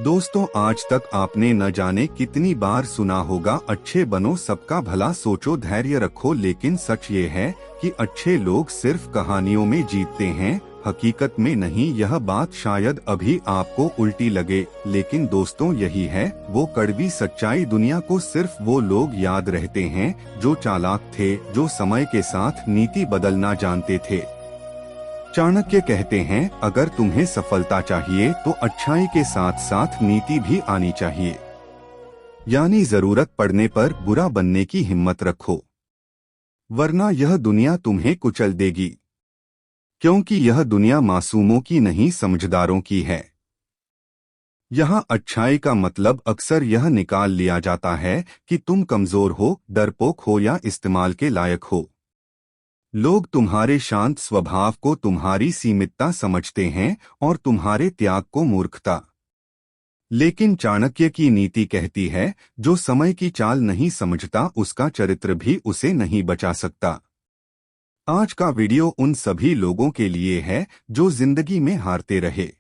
दोस्तों, आज तक आपने न जाने कितनी बार सुना होगा, अच्छे बनो सबका भला सोचो धैर्य रखो। लेकिन सच ये है कि अच्छे लोग सिर्फ कहानियों में जीतते हैं, हकीकत में नहीं। यह बात शायद अभी आपको उल्टी लगे, लेकिन दोस्तों यही है वो कड़वी सच्चाई। दुनिया को सिर्फ वो लोग याद रहते हैं जो चालाक थे, जो समय के साथ नीति बदलना जानते थे। चाणक्य कहते हैं, अगर तुम्हें सफलता चाहिए तो अच्छाई के साथ साथ नीति भी आनी चाहिए। यानी जरूरत पड़ने पर बुरा बनने की हिम्मत रखो, वरना यह दुनिया तुम्हें कुचल देगी। क्योंकि यह दुनिया मासूमों की नहीं, समझदारों की है। यहाँ अच्छाई का मतलब अक्सर यह निकाल लिया जाता है कि तुम कमजोर हो, डरपोक हो या इस्तेमाल के लायक हो। लोग तुम्हारे शांत स्वभाव को तुम्हारी सीमितता समझते हैं और तुम्हारे त्याग को मूर्खता। लेकिन चाणक्य की नीति कहती है, जो समय की चाल नहीं समझता उसका चरित्र भी उसे नहीं बचा सकता। आज का वीडियो उन सभी लोगों के लिए है जो जिंदगी में हारते रहे,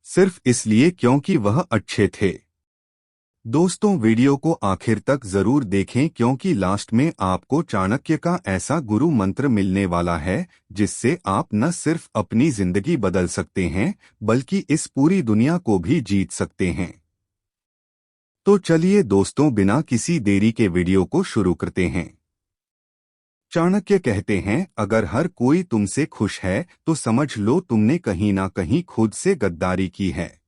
सिर्फ इसलिए क्योंकि वह अच्छे थे। दोस्तों, वीडियो को आखिर तक जरूर देखें, क्योंकि लास्ट में आपको चाणक्य का ऐसा गुरु मंत्र मिलने वाला है जिससे आप न सिर्फ अपनी जिंदगी बदल सकते हैं, बल्कि इस पूरी दुनिया को भी जीत सकते हैं। तो चलिए दोस्तों, बिना किसी देरी के वीडियो को शुरू करते हैं। चाणक्य कहते हैं, अगर हर कोई तुमसे खुश है तो समझ लो तुमने कहीं ना कहीं खुद से गद्दारी की है।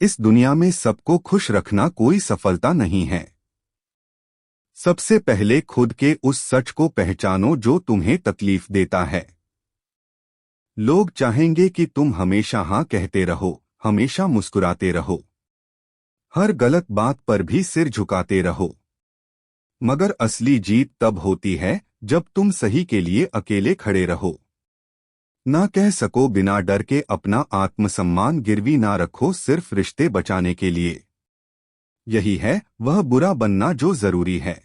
इस दुनिया में सबको खुश रखना कोई सफलता नहीं है। सबसे पहले खुद के उस सच को पहचानो जो तुम्हें तकलीफ देता है। लोग चाहेंगे कि तुम हमेशा हाँ कहते रहो, हमेशा मुस्कुराते रहो, हर गलत बात पर भी सिर झुकाते रहो। मगर असली जीत तब होती है जब तुम सही के लिए अकेले खड़े रहो। ना कह सको बिना डर के, अपना आत्मसम्मान गिरवी ना रखो सिर्फ रिश्ते बचाने के लिए। यही है वह बुरा बनना जो जरूरी है।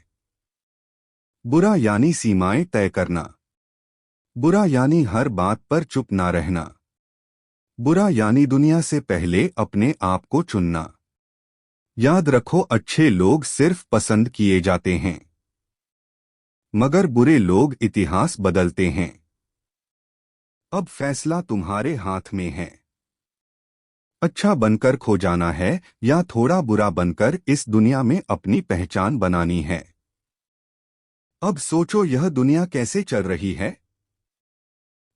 बुरा यानी सीमाएं तय करना। बुरा यानी हर बात पर चुप ना रहना। बुरा यानी दुनिया से पहले अपने आप को चुनना। याद रखो, अच्छे लोग सिर्फ पसंद किए जाते हैं, मगर बुरे लोग इतिहास बदलते हैं। अब फैसला तुम्हारे हाथ में है। अच्छा बनकर खो जाना है या थोड़ा बुरा बनकर इस दुनिया में अपनी पहचान बनानी है। अब सोचो, यह दुनिया कैसे चल रही है?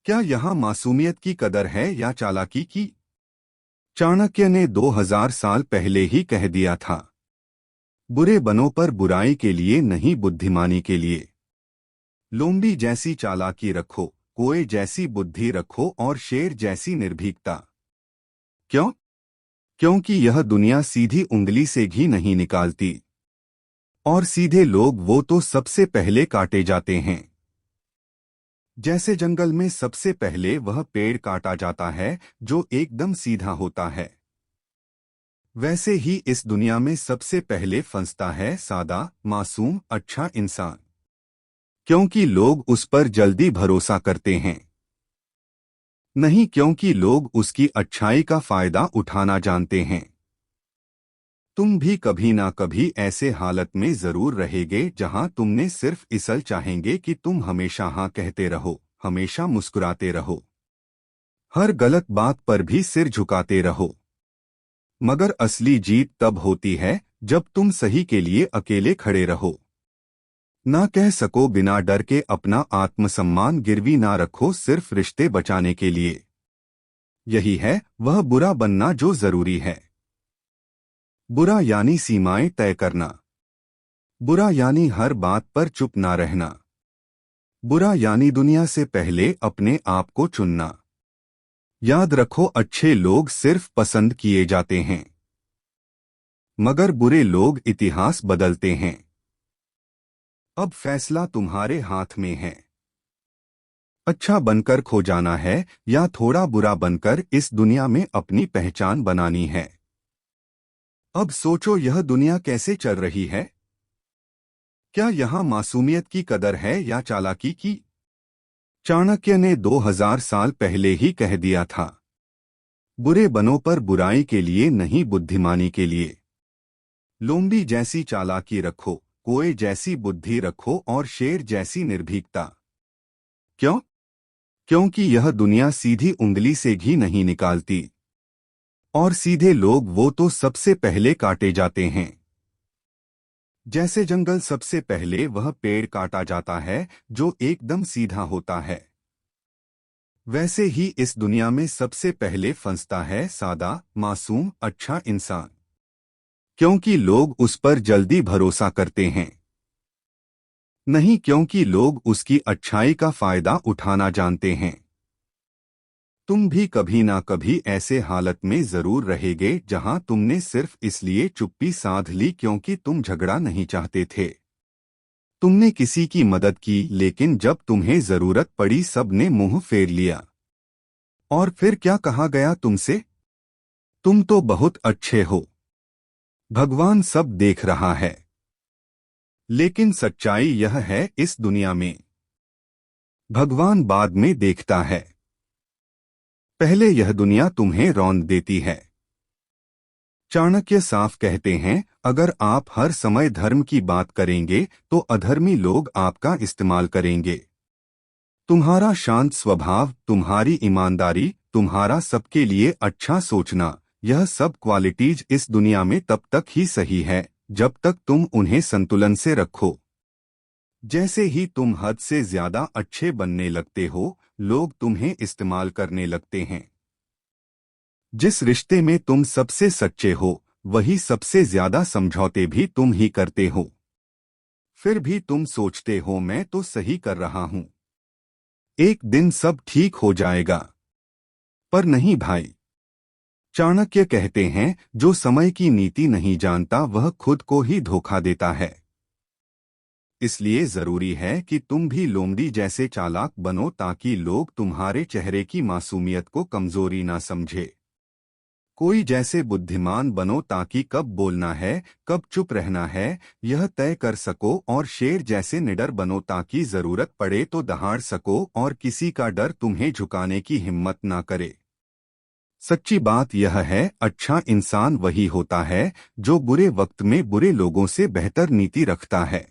क्या यहाँ मासूमियत की कदर है या चालाकी की? चाणक्य ने 2000 साल पहले ही कह दिया था, बुरे बनो पर बुराई के लिए नहीं, बुद्धिमानी के लिए। लोमड़ी जैसी चालाकी रखो, कोए जैसी बुद्धि रखो और शेर जैसी निर्भीकता। क्यों? क्योंकि यह दुनिया सीधी उंगली से घी नहीं निकालती, और सीधे लोग वो तो सबसे पहले काटे जाते हैं। जैसे जंगल में सबसे पहले वह पेड़ काटा जाता है जो एकदम सीधा होता है, वैसे ही इस दुनिया में सबसे पहले फंसता है सादा, मासूम, अच्छा इंसान। क्योंकि लोग उस पर जल्दी भरोसा करते हैं, नहीं क्योंकि लोग उसकी अच्छाई का फायदा उठाना जानते हैं। तुम भी कभी ना कभी ऐसे हालत में जरूर रहेगे जहां तुमने सिर्फ इसल चाहेंगे कि तुम हमेशा हाँ कहते रहो, हमेशा मुस्कुराते रहो, हर गलत बात पर भी सिर झुकाते रहो। मगर असली जीत तब होती है जब तुम सही के लिए अकेले खड़े रहो। ना कह सको बिना डर के, अपना आत्मसम्मान गिरवी ना रखो सिर्फ रिश्ते बचाने के लिए। यही है वह बुरा बनना जो जरूरी है। बुरा यानी सीमाएं तय करना। बुरा यानी हर बात पर चुप ना रहना। बुरा यानी दुनिया से पहले अपने आप को चुनना। याद रखो, अच्छे लोग सिर्फ पसंद किए जाते हैं, मगर बुरे लोग इतिहास बदलते हैं। अब फैसला तुम्हारे हाथ में है। अच्छा बनकर खो जाना है या थोड़ा बुरा बनकर इस दुनिया में अपनी पहचान बनानी है। अब सोचो, यह दुनिया कैसे चल रही है? क्या यहाँ मासूमियत की कदर है या चालाकी की? चाणक्य ने 2000 साल पहले ही कह दिया था, बुरे बनो पर बुराई के लिए नहीं, बुद्धिमानी के लिए। लोमड़ी जैसी चालाकी रखो, कोए जैसी बुद्धि रखो और शेर जैसी निर्भीकता। क्यों? क्योंकि यह दुनिया सीधी उंगली से घी नहीं निकालती, और सीधे लोग वो तो सबसे पहले काटे जाते हैं। जैसे जंगल सबसे पहले वह पेड़ काटा जाता है जो एकदम सीधा होता है, वैसे ही इस दुनिया में सबसे पहले फंसता है सादा, मासूम, अच्छा इंसान। क्योंकि लोग उस पर जल्दी भरोसा करते हैं, नहीं क्योंकि लोग उसकी अच्छाई का फायदा उठाना जानते हैं। तुम भी कभी ना कभी ऐसे हालत में जरूर रहेगे जहां तुमने सिर्फ इसलिए चुप्पी साध ली क्योंकि तुम झगड़ा नहीं चाहते थे। तुमने किसी की मदद की, लेकिन जब तुम्हें जरूरत पड़ी सबने मुंह फेर लिया। और फिर क्या कहा गया तुमसे? तुम तो बहुत अच्छे हो, भगवान सब देख रहा है। लेकिन सच्चाई यह है, इस दुनिया में भगवान बाद में देखता है, पहले यह दुनिया तुम्हें रौंद देती है। चाणक्य साफ कहते हैं, अगर आप हर समय धर्म की बात करेंगे तो अधर्मी लोग आपका इस्तेमाल करेंगे। तुम्हारा शांत स्वभाव, तुम्हारी ईमानदारी, तुम्हारा सबके लिए अच्छा सोचना, यह सब क्वालिटीज इस दुनिया में तब तक ही सही है जब तक तुम उन्हें संतुलन से रखो। जैसे ही तुम हद से ज्यादा अच्छे बनने लगते हो, लोग तुम्हें इस्तेमाल करने लगते हैं। जिस रिश्ते में तुम सबसे सच्चे हो, वही सबसे ज्यादा समझौते भी तुम ही करते हो। फिर भी तुम सोचते हो मैं तो सही कर रहा हूं, एक दिन सब ठीक हो जाएगा। पर नहीं भाई। चाणक्य कहते हैं, जो समय की नीति नहीं जानता वह खुद को ही धोखा देता है। इसलिए जरूरी है कि तुम भी लोमड़ी जैसे चालाक बनो ताकि लोग तुम्हारे चेहरे की मासूमियत को कमजोरी ना समझे। कोई जैसे बुद्धिमान बनो ताकि कब बोलना है, कब चुप रहना है, यह तय कर सको। और शेर जैसे निडर बनो ताकि जरूरत पड़े तो दहाड़ सको और किसी का डर तुम्हें झुकाने की हिम्मत ना करे। सच्ची बात यह है, अच्छा इंसान वही होता है जो बुरे वक्त में बुरे लोगों से बेहतर नीति रखता है।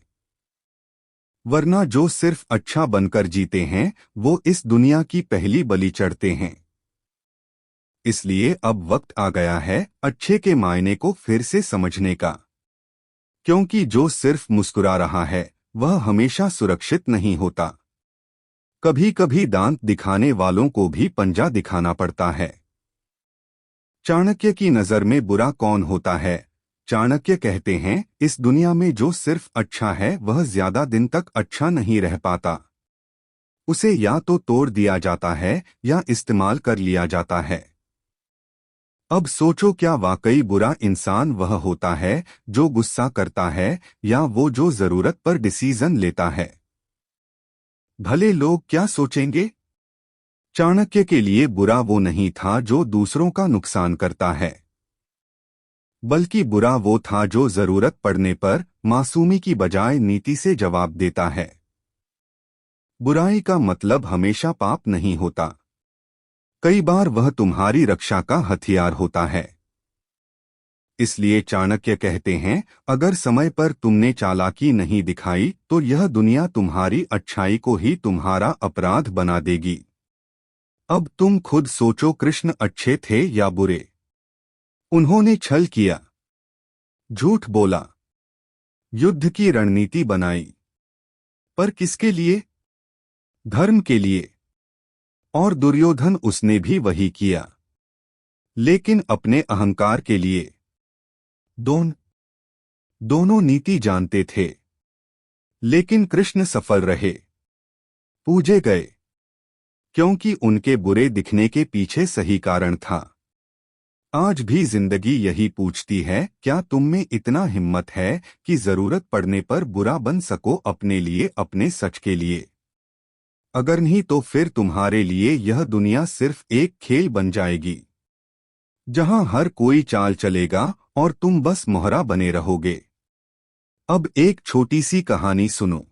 वरना जो सिर्फ अच्छा बनकर जीते हैं, वो इस दुनिया की पहली बलि चढ़ते हैं। इसलिए अब वक्त आ गया है अच्छे के मायने को फिर से समझने का। क्योंकि जो सिर्फ मुस्कुरा रहा है वह हमेशा सुरक्षित नहीं होता। कभी कभी दांत दिखाने वालों को भी पंजा दिखाना पड़ता है। चाणक्य की नजर में बुरा कौन होता है? चाणक्य कहते हैं, इस दुनिया में जो सिर्फ अच्छा है वह ज्यादा दिन तक अच्छा नहीं रह पाता। उसे या तो तोड़ दिया जाता है या इस्तेमाल कर लिया जाता है। अब सोचो, क्या वाकई बुरा इंसान वह होता है जो गुस्सा करता है या वो जो जरूरत पर डिसीजन लेता है? भले लोग क्या सोचेंगे? चाणक्य के लिए बुरा वो नहीं था जो दूसरों का नुकसान करता है, बल्कि बुरा वो था जो जरूरत पड़ने पर मासूमी की बजाय नीति से जवाब देता है। बुराई का मतलब हमेशा पाप नहीं होता, कई बार वह तुम्हारी रक्षा का हथियार होता है। इसलिए चाणक्य कहते हैं, अगर समय पर तुमने चालाकी नहीं दिखाई तो यह दुनिया तुम्हारी अच्छाई को ही तुम्हारा अपराध बना देगी। अब तुम खुद सोचो, कृष्ण अच्छे थे या बुरे? उन्होंने छल किया, झूठ बोला, युद्ध की रणनीति बनाई, पर किसके लिए? धर्म के लिए। और दुर्योधन, उसने भी वही किया, लेकिन अपने अहंकार के लिए। दोनों नीति जानते थे, लेकिन कृष्ण सफल रहे, पूजे गए, क्योंकि उनके बुरे दिखने के पीछे सही कारण था। आज भी जिंदगी यही पूछती है, क्या तुम में इतना हिम्मत है कि जरूरत पड़ने पर बुरा बन सको अपने लिए, अपने सच के लिए? अगर नहीं तो फिर तुम्हारे लिए यह दुनिया सिर्फ एक खेल बन जाएगी, जहां हर कोई चाल चलेगा और तुम बस मोहरा बने रहोगे। अब एक छोटी सी कहानी सुनो।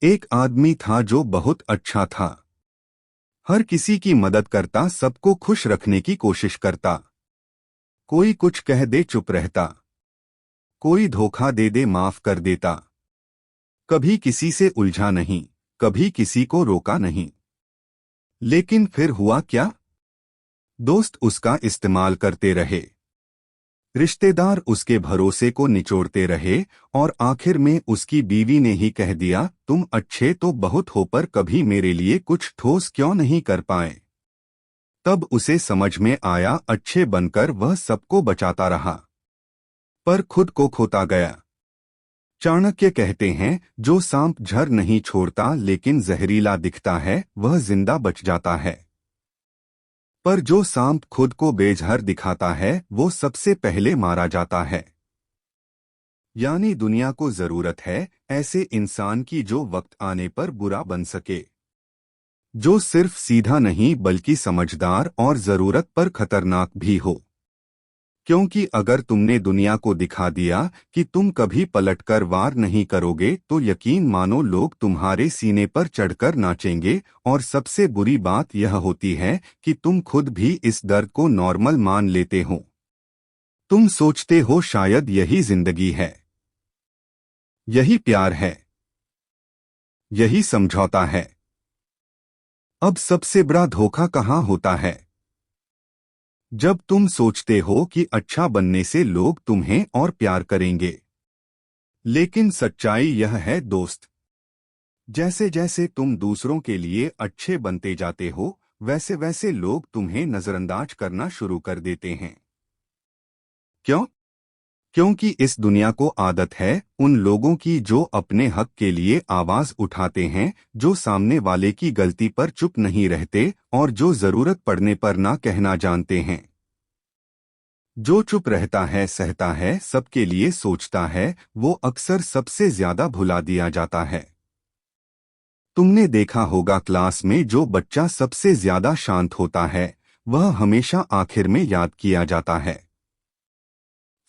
एक आदमी था जो बहुत अच्छा था। हर किसी की मदद करता, सबको खुश रखने की कोशिश करता। कोई कुछ कह दे चुप रहता, कोई धोखा दे दे माफ कर देता। कभी किसी से उलझा नहीं, कभी किसी को रोका नहीं। लेकिन फिर हुआ क्या? दोस्त उसका इस्तेमाल करते रहे, रिश्तेदार उसके भरोसे को निचोड़ते रहे, और आखिर में उसकी बीवी ने ही कह दिया, तुम अच्छे तो बहुत हो पर कभी मेरे लिए कुछ ठोस क्यों नहीं कर पाए। तब उसे समझ में आया, अच्छे बनकर वह सबको बचाता रहा पर खुद को खोता गया। चाणक्य कहते हैं, जो सांप झर नहीं छोड़ता लेकिन जहरीला दिखता है वह जिंदा बच जाता है, पर जो सांप खुद को बेझर दिखाता है वो सबसे पहले मारा जाता है। यानी दुनिया को जरूरत है ऐसे इंसान की जो वक्त आने पर बुरा बन सके, जो सिर्फ सीधा नहीं बल्कि समझदार और जरूरत पर खतरनाक भी हो। क्योंकि अगर तुमने दुनिया को दिखा दिया कि तुम कभी पलटकर वार नहीं करोगे तो यकीन मानो लोग तुम्हारे सीने पर चढ़कर नाचेंगे। और सबसे बुरी बात यह होती है कि तुम खुद भी इस दर्द को नॉर्मल मान लेते हो। तुम सोचते हो शायद यही जिंदगी है, यही प्यार है, यही समझौता है। अब सबसे बड़ा धोखा कहाँ होता है? जब तुम सोचते हो कि अच्छा बनने से लोग तुम्हें और प्यार करेंगे। लेकिन सच्चाई यह है दोस्त, जैसे जैसे तुम दूसरों के लिए अच्छे बनते जाते हो वैसे वैसे लोग तुम्हें नजरअंदाज करना शुरू कर देते हैं। क्यों? क्योंकि इस दुनिया को आदत है उन लोगों की जो अपने हक के लिए आवाज उठाते हैं, जो सामने वाले की गलती पर चुप नहीं रहते और जो जरूरत पड़ने पर ना कहना जानते हैं। जो चुप रहता है, सहता है, सबके लिए सोचता है, वो अक्सर सबसे ज्यादा भुला दिया जाता है। तुमने देखा होगा क्लास में जो बच्चा सबसे ज्यादा शांत होता है वह हमेशा आखिर में याद किया जाता है।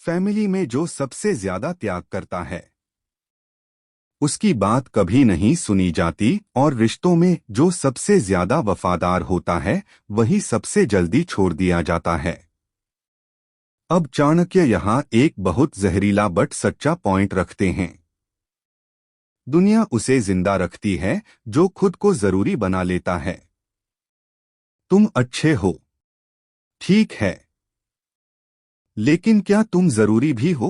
फैमिली में जो सबसे ज्यादा त्याग करता है उसकी बात कभी नहीं सुनी जाती, और रिश्तों में जो सबसे ज्यादा वफादार होता है वही सबसे जल्दी छोड़ दिया जाता है। अब चाणक्य यहाँ एक बहुत जहरीला बट सच्चा पॉइंट रखते हैं। दुनिया उसे जिंदा रखती है जो खुद को जरूरी बना लेता है। तुम अच्छे हो, ठीक है, लेकिन क्या तुम जरूरी भी हो?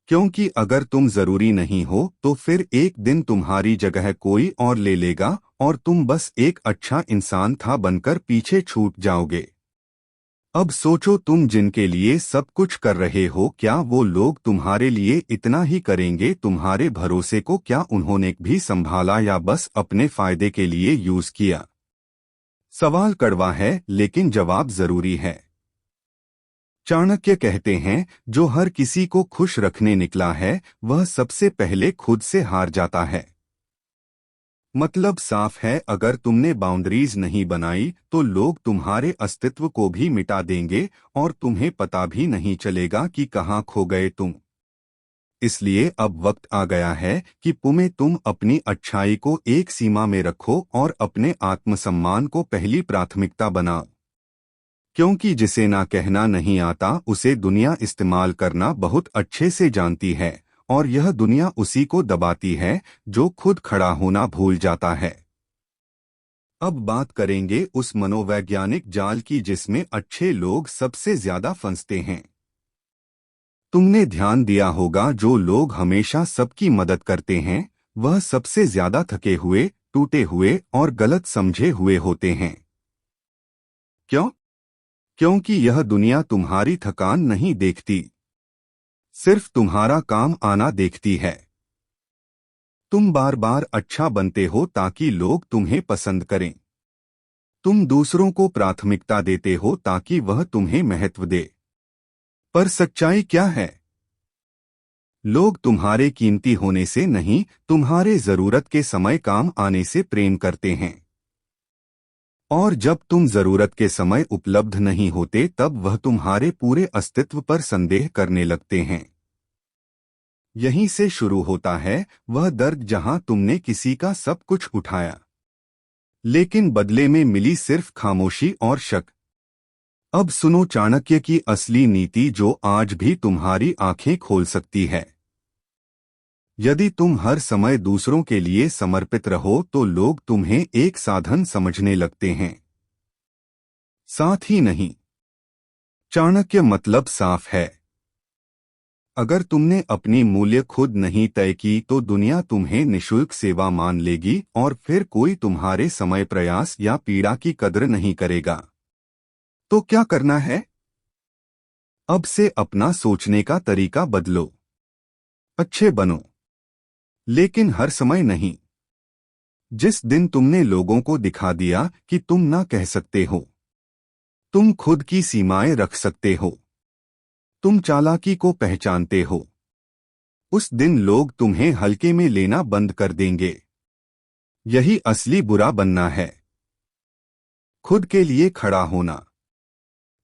क्योंकि अगर तुम जरूरी नहीं हो तो फिर एक दिन तुम्हारी जगह कोई और ले लेगा और तुम बस एक अच्छा इंसान था बनकर पीछे छूट जाओगे। अब सोचो, तुम जिनके लिए सब कुछ कर रहे हो क्या वो लोग तुम्हारे लिए इतना ही करेंगे? तुम्हारे भरोसे को क्या उन्होंने भी संभाला या बस अपने फायदे के लिए यूज किया? सवाल कड़वा है लेकिन जवाब जरूरी है। चाणक्य कहते हैं, जो हर किसी को खुश रखने निकला है वह सबसे पहले खुद से हार जाता है। मतलब साफ है, अगर तुमने बाउंड्रीज नहीं बनाई तो लोग तुम्हारे अस्तित्व को भी मिटा देंगे और तुम्हें पता भी नहीं चलेगा कि कहाँ खो गए तुम। इसलिए अब वक्त आ गया है कि तुम अपनी अच्छाई को एक सीमा में रखो और अपने आत्मसम्मान को पहली प्राथमिकता बनाओ। क्योंकि जिसे ना कहना नहीं आता उसे दुनिया इस्तेमाल करना बहुत अच्छे से जानती है, और यह दुनिया उसी को दबाती है जो खुद खड़ा होना भूल जाता है। अब बात करेंगे उस मनोवैज्ञानिक जाल की जिसमें अच्छे लोग सबसे ज्यादा फंसते हैं। तुमने ध्यान दिया होगा, जो लोग हमेशा सबकी मदद करते हैं वह सबसे ज्यादा थके हुए, टूटे हुए और गलत समझे हुए होते हैं। क्यों? क्योंकि यह दुनिया तुम्हारी थकान नहीं देखती, सिर्फ तुम्हारा काम आना देखती है। तुम बार बार अच्छा बनते हो ताकि लोग तुम्हें पसंद करें। तुम दूसरों को प्राथमिकता देते हो ताकि वह तुम्हें महत्व दे। पर सच्चाई क्या है? लोग तुम्हारे कीमती होने से नहीं, तुम्हारे जरूरत के समय काम आने से प्रेम करते हैं। और जब तुम जरूरत के समय उपलब्ध नहीं होते तब वह तुम्हारे पूरे अस्तित्व पर संदेह करने लगते हैं। यहीं से शुरू होता है वह दर्द जहां तुमने किसी का सब कुछ उठाया, लेकिन बदले में मिली सिर्फ खामोशी और शक। अब सुनो चाणक्य की असली नीति जो आज भी तुम्हारी आंखें खोल सकती है। यदि तुम हर समय दूसरों के लिए समर्पित रहो तो लोग तुम्हें एक साधन समझने लगते हैं, साथ ही नहीं। चाणक्य मतलब साफ है। अगर तुमने अपनी मूल्य खुद नहीं तय की तो दुनिया तुम्हें निशुल्क सेवा मान लेगी और फिर कोई तुम्हारे समय, प्रयास या पीड़ा की कद्र नहीं करेगा। तो क्या करना है? अब से अपना सोचने का तरीका बदलो। अच्छे बनो, लेकिन हर समय नहीं। जिस दिन तुमने लोगों को दिखा दिया कि तुम ना कह सकते हो, तुम खुद की सीमाएं रख सकते हो, तुम चालाकी को पहचानते हो, उस दिन लोग तुम्हें हल्के में लेना बंद कर देंगे। यही असली बुरा बनना है, खुद के लिए खड़ा होना।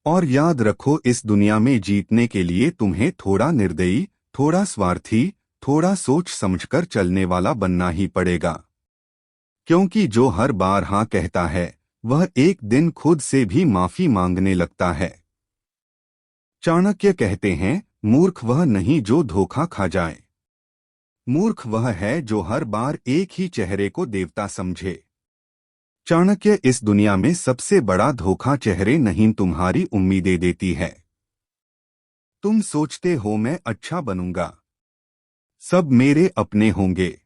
और याद रखो, इस दुनिया में जीतने के लिए तुम्हें थोड़ा निर्दयी, थोड़ा स्वार्थी, थोड़ा सोच समझकर चलने वाला बनना ही पड़ेगा। क्योंकि जो हर बार हाँ कहता है वह एक दिन खुद से भी माफी मांगने लगता है। चाणक्य कहते हैं, मूर्ख वह नहीं जो धोखा खा जाए, मूर्ख वह है जो हर बार एक ही चेहरे को देवता समझे। चाणक्य इस दुनिया में सबसे बड़ा धोखा चेहरे नहीं तुम्हारी उम्मीदें देती है। तुम सोचते हो मैं अच्छा बनूंगा, सब मेरे अपने होंगे।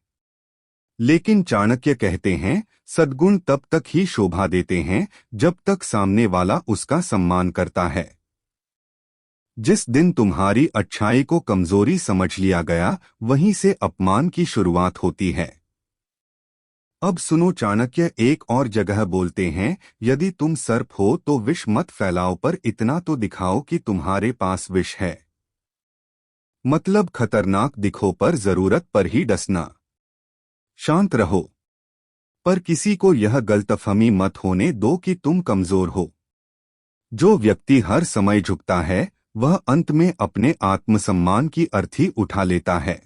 लेकिन चाणक्य कहते हैं, सद्गुण तब तक ही शोभा देते हैं जब तक सामने वाला उसका सम्मान करता है। जिस दिन तुम्हारी अच्छाई को कमजोरी समझ लिया गया, वहीं से अपमान की शुरुआत होती है। अब सुनो, चाणक्य एक और जगह बोलते हैं, यदि तुम सर्प हो तो विष मत फैलाओ, पर इतना तो दिखाओ कि तुम्हारे पास विष है। मतलब खतरनाक दिखो पर जरूरत पर ही डसना। शांत रहो, पर किसी को यह गलतफहमी मत होने दो कि तुम कमजोर हो। जो व्यक्ति हर समय झुकता है वह अंत में अपने आत्मसम्मान की अर्थी उठा लेता है।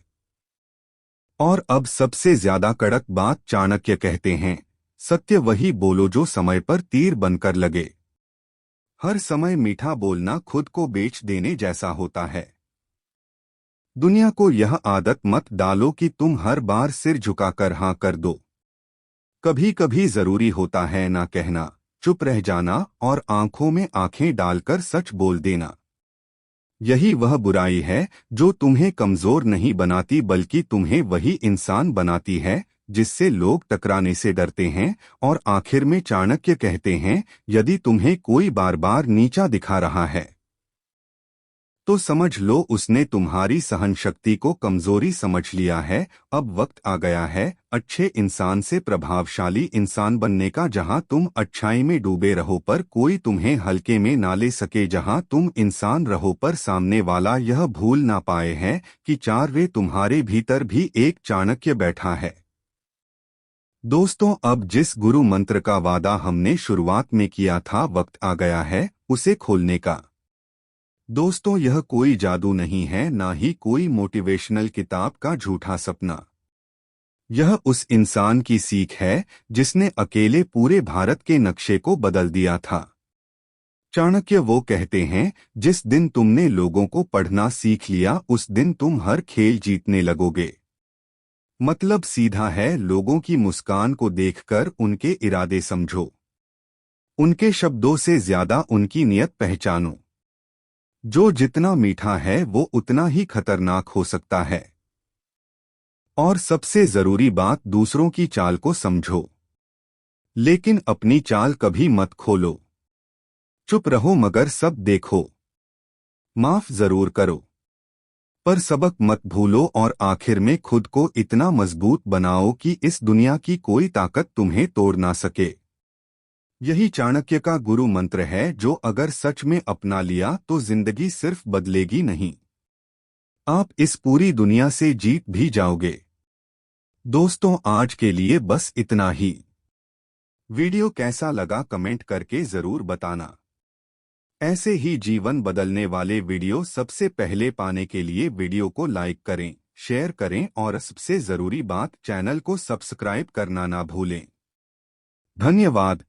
और अब सबसे ज्यादा कड़क बात चाणक्य कहते हैं, सत्य वही बोलो जो समय पर तीर बनकर लगे। हर समय मीठा बोलना खुद को बेच देने जैसा होता है। दुनिया को यह आदत मत डालो कि तुम हर बार सिर झुकाकर हाँ कर दो। कभी कभी जरूरी होता है ना कहना, चुप रह जाना और आंखों में आंखें डालकर सच बोल देना। यही वह बुराई है जो तुम्हें कमजोर नहीं बनाती बल्कि तुम्हें वही इंसान बनाती है जिससे लोग टकराने से डरते हैं। और आखिर में चाणक्य कहते हैं, यदि तुम्हें कोई बार बार नीचा दिखा रहा है तो समझ लो उसने तुम्हारी सहन शक्ति को कमजोरी समझ लिया है। अब वक्त आ गया है अच्छे इंसान से प्रभावशाली इंसान बनने का, जहां तुम अच्छाई में डूबे रहो पर कोई तुम्हें हल्के में ना ले सके, जहां तुम इंसान रहो पर सामने वाला यह भूल ना पाए है कि चार तुम्हारे भीतर भी एक चाणक्य बैठा है। दोस्तों, अब जिस गुरु मंत्र का वादा हमने शुरुआत में किया था, वक्त आ गया है उसे खोलने का। दोस्तों, यह कोई जादू नहीं है, ना ही कोई मोटिवेशनल किताब का झूठा सपना। यह उस इंसान की सीख है जिसने अकेले पूरे भारत के नक्शे को बदल दिया था। चाणक्य वो कहते हैं, जिस दिन तुमने लोगों को पढ़ना सीख लिया उस दिन तुम हर खेल जीतने लगोगे। मतलब सीधा है, लोगों की मुस्कान को देखकर उनके इरादे समझो, उनके शब्दों से ज्यादा उनकी नियत पहचानो। जो जितना मीठा है वो उतना ही खतरनाक हो सकता है। और सबसे जरूरी बात, दूसरों की चाल को समझो, लेकिन अपनी चाल कभी मत खोलो। चुप रहो मगर सब देखो, माफ जरूर करो पर सबक मत भूलो, और आखिर में खुद को इतना मजबूत बनाओ कि इस दुनिया की कोई ताकत तुम्हें तोड़ ना सके। यही चाणक्य का गुरु मंत्र है जो अगर सच में अपना लिया तो जिंदगी सिर्फ बदलेगी नहीं, आप इस पूरी दुनिया से जीत भी जाओगे। दोस्तों, आज के लिए बस इतना ही। वीडियो कैसा लगा कमेंट करके जरूर बताना। ऐसे ही जीवन बदलने वाले वीडियो सबसे पहले पाने के लिए वीडियो को लाइक करें, शेयर करें और सबसे जरूरी बात, चैनल को सब्सक्राइब करना ना भूलें। धन्यवाद।